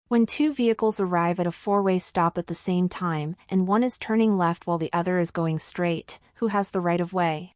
When two vehicles arrive at a four-way stop at the same time and one is turning left while the other is going straight, who has the right of way?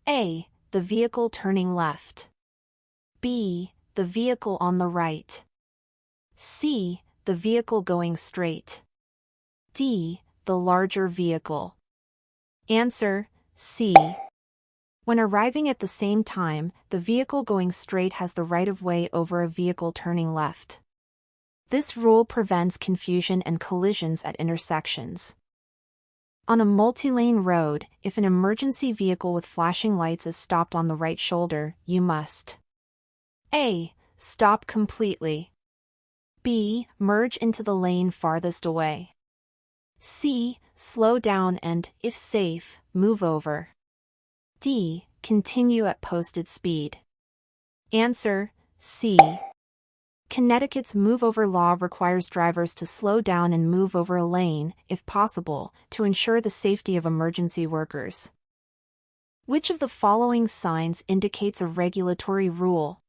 A. The vehicle turning left. B. The vehicle on the right. C. The vehicle going straight. D. The larger vehicle. Answer: C. When arriving at the same time, the vehicle going straight has the right of way over a vehicle turning left. This rule prevents confusion and collisions at intersections. On a multi-lane road, if an emergency vehicle with flashing lights is stopped on the right shoulder, you must: A. Stop completely. B. Merge into the lane farthest away. C. Slow down and, if safe, move over. D. Continue at posted speed. Answer: C. Connecticut's move-over law requires drivers to slow down and move over a lane, if possible, to ensure the safety of emergency workers. Which of the following signs indicates a regulatory rule?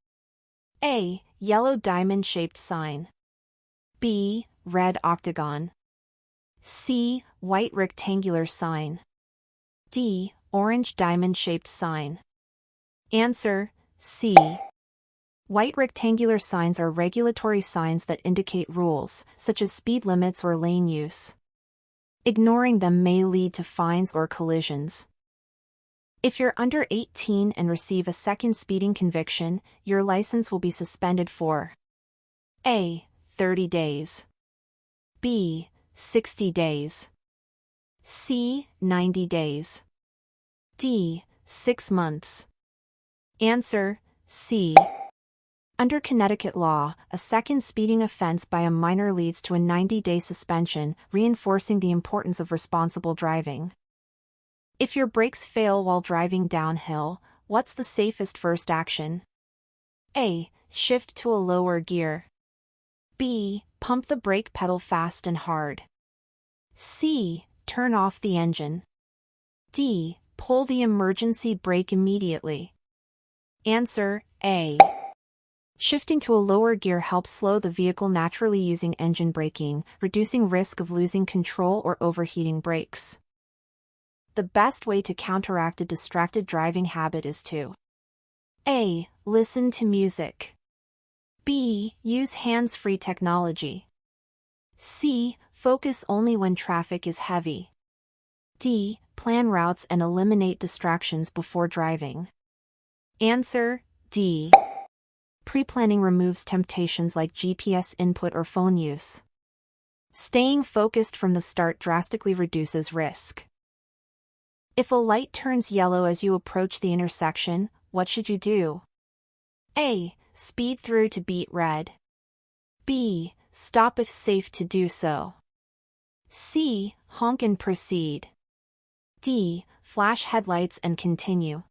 A. Yellow diamond-shaped sign. B. Red octagon. C. White rectangular sign. D. Orange diamond-shaped sign. Answer: C. White rectangular signs are regulatory signs that indicate rules, such as speed limits or lane use. Ignoring them may lead to fines or collisions. If you're under 18 and receive a second speeding conviction, your license will be suspended for: A. 30 days. B. 60 days. C. 90 days. D. 6 months. Answer: C. Under Connecticut law, a second speeding offense by a minor leads to a 90-day suspension, reinforcing the importance of responsible driving. If your brakes fail while driving downhill, what's the safest first action? A. Shift to a lower gear. B. Pump the brake pedal fast and hard. C. Turn off the engine. D. Pull the emergency brake immediately. Answer: A. Shifting to a lower gear helps slow the vehicle naturally using engine braking, reducing risk of losing control or overheating brakes. The best way to counteract a distracted driving habit is to: A. Listen to music. B. Use hands-free technology. C. Focus only when traffic is heavy. D. Plan routes and eliminate distractions before driving. Answer: D. Pre-planning removes temptations like GPS input or phone use. Staying focused from the start drastically reduces risk. If a light turns yellow as you approach the intersection, what should you do? A. Speed through to beat red. B. Stop if safe to do so. C. Honk and proceed. D. Flash headlights and continue.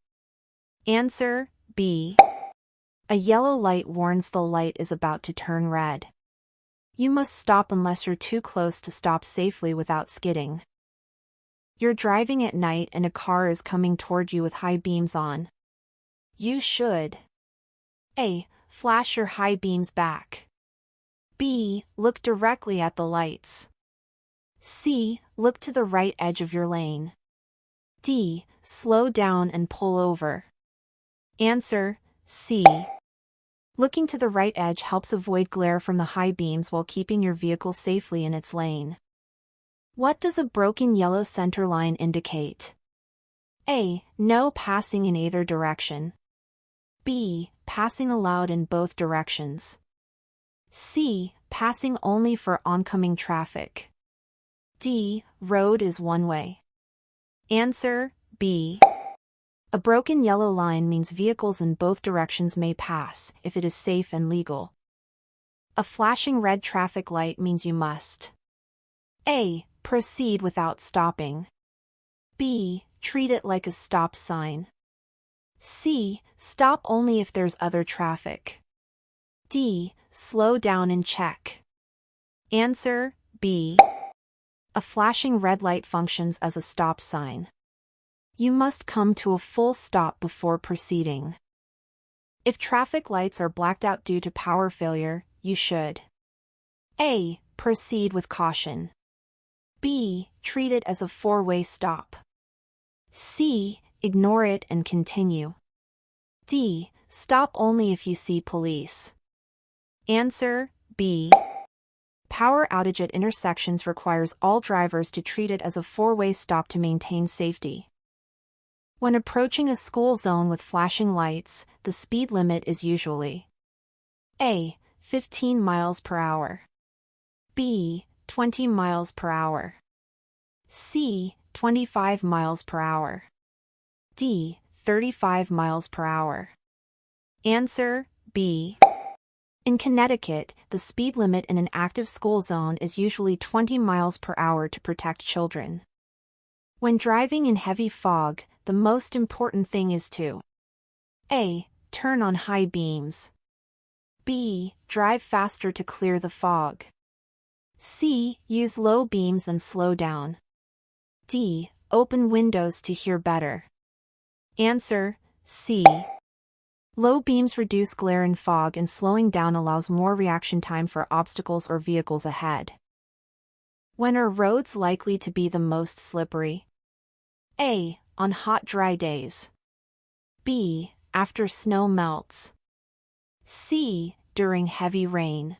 Answer: B. A yellow light warns the light is about to turn red. You must stop unless you're too close to stop safely without skidding. You're driving at night and a car is coming toward you with high beams on. You should: A. Flash your high beams back. B. Look directly at the lights. C. Look to the right edge of your lane. D. Slow down and pull over. Answer: C. Looking to the right edge helps avoid glare from the high beams while keeping your vehicle safely in its lane. What does a broken yellow center line indicate? A. No passing in either direction. B. Passing allowed in both directions. C. Passing only for oncoming traffic. D. Road is one way. Answer: B. A broken yellow line means vehicles in both directions may pass, if it is safe and legal. A flashing red traffic light means you must: A. Proceed without stopping. B. Treat it like a stop sign. C. Stop only if there's other traffic. D. Slow down and check. Answer: B. A flashing red light functions as a stop sign. You must come to a full stop before proceeding. If traffic lights are blacked out due to power failure, you should: A. Proceed with caution. B. Treat it as a four-way stop. C. Ignore it and continue. D. Stop only if you see police. Answer B. Power outage at intersections requires all drivers to treat it as a four-way stop to maintain safety. When approaching a school zone with flashing lights, the speed limit is usually A. 15 miles per hour. B. 20 miles per hour. C. 25 miles per hour. D. 35 miles per hour. Answer B. In Connecticut, the speed limit in an active school zone is usually 20 miles per hour to protect children. When driving in heavy fog, the most important thing is to A. Turn on high beams. B. Drive faster to clear the fog. C. Use low beams and slow down. D. Open windows to hear better. Answer C. Low beams reduce glare in fog, and slowing down allows more reaction time for obstacles or vehicles ahead. When are roads likely to be the most slippery? A. On hot dry days. B. After snow melts. C. During heavy rain.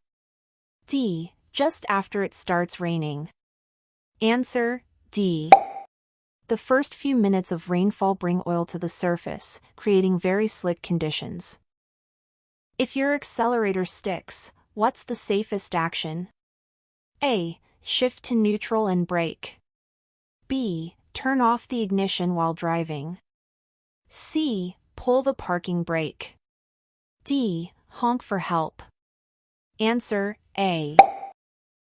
D. Just after it starts raining. Answer D. The first few minutes of rainfall bring oil to the surface, creating very slick conditions. If your accelerator sticks, what's the safest action? A. Shift to neutral and brake. B. Turn off the ignition while driving. C. Pull the parking brake. D. Honk for help. Answer A.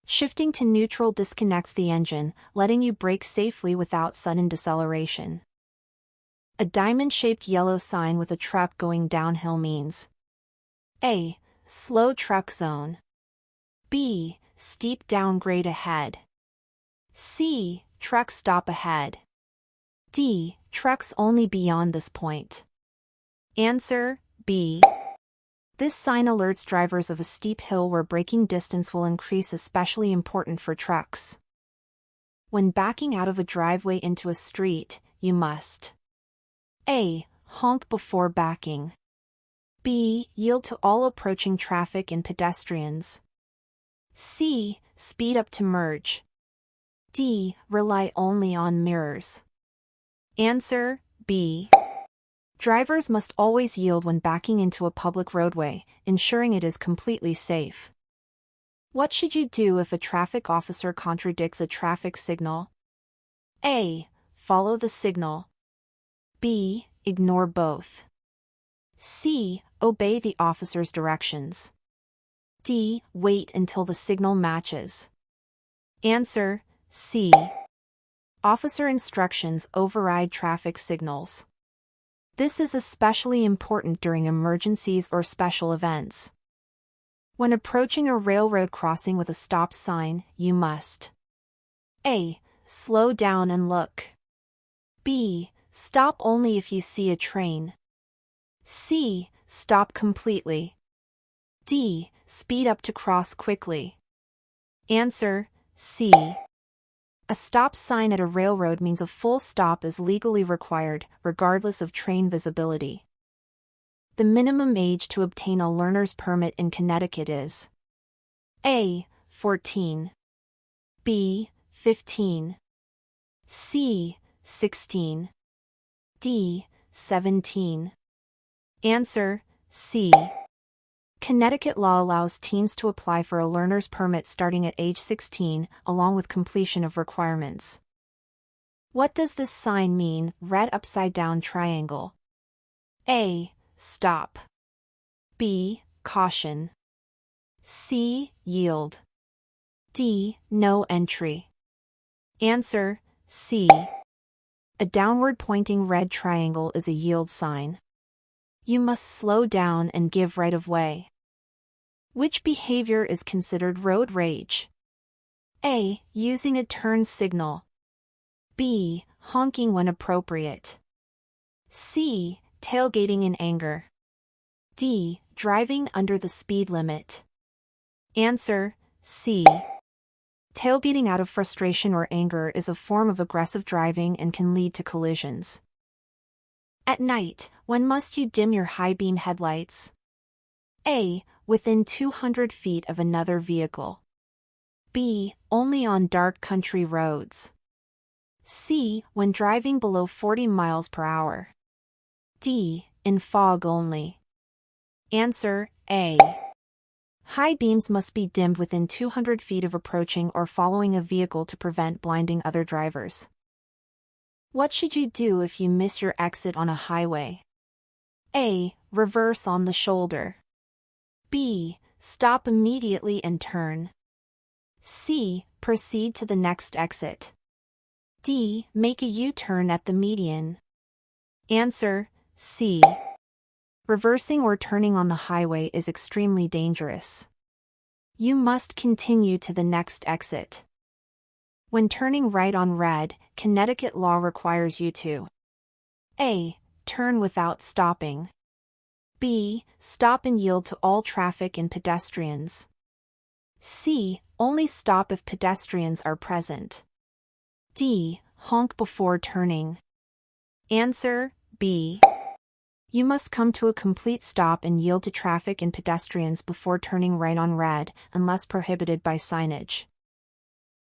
Shifting to neutral disconnects the engine, letting you brake safely without sudden deceleration. A diamond-shaped yellow sign with a truck going downhill means A. Slow truck zone. B. Steep downgrade ahead. C. Truck stop ahead. D. Trucks only beyond this point. Answer B. This sign alerts drivers of a steep hill where braking distance will increase, especially important for trucks. When backing out of a driveway into a street, you must A. Honk before backing. B. Yield to all approaching traffic and pedestrians. C. Speed up to merge. D. Rely only on mirrors. Answer B. Drivers must always yield when backing into a public roadway, ensuring it is completely safe. What should you do if a traffic officer contradicts a traffic signal? A. Follow the signal. B. Ignore both. C. Obey the officer's directions. D. Wait until the signal matches. Answer C. Officer instructions override traffic signals. This is especially important during emergencies or special events. When approaching a railroad crossing with a stop sign, you must A. Slow down and look. B. Stop only if you see a train. C. Stop completely. D. Speed up to cross quickly. Answer C. A stop sign at a railroad means a full stop is legally required, regardless of train visibility. The minimum age to obtain a learner's permit in Connecticut is A. 14. B. 15. C. 16. D. 17. Answer C. Connecticut law allows teens to apply for a learner's permit starting at age 16, along with completion of requirements. What does this sign mean? Red upside-down triangle. A. Stop. B. Caution. C. Yield. D. No entry. Answer C. A downward-pointing red triangle is a yield sign. You must slow down and give right of way. Which behavior is considered road rage? A. Using a turn signal. B. Honking when appropriate. C. Tailgating in anger. D. Driving under the speed limit. Answer C. Tailgating out of frustration or anger is a form of aggressive driving and can lead to collisions. At night, when must you dim your high-beam headlights? A. Within 200 feet of another vehicle. B. Only on dark country roads. C. When driving below 40 miles per hour. D. In fog only. Answer A. High beams must be dimmed within 200 feet of approaching or following a vehicle to prevent blinding other drivers. What should you do if you miss your exit on a highway? A. Reverse on the shoulder. B. Stop immediately and turn. C. Proceed to the next exit. D. Make a U-turn at the median. Answer C. Reversing or turning on the highway is extremely dangerous. You must continue to the next exit. When turning right on red, Connecticut law requires you to A. Turn without stopping. B. Stop and yield to all traffic and pedestrians. C. Only stop if pedestrians are present. D. Honk before turning. Answer B. You must come to a complete stop and yield to traffic and pedestrians before turning right on red, unless prohibited by signage.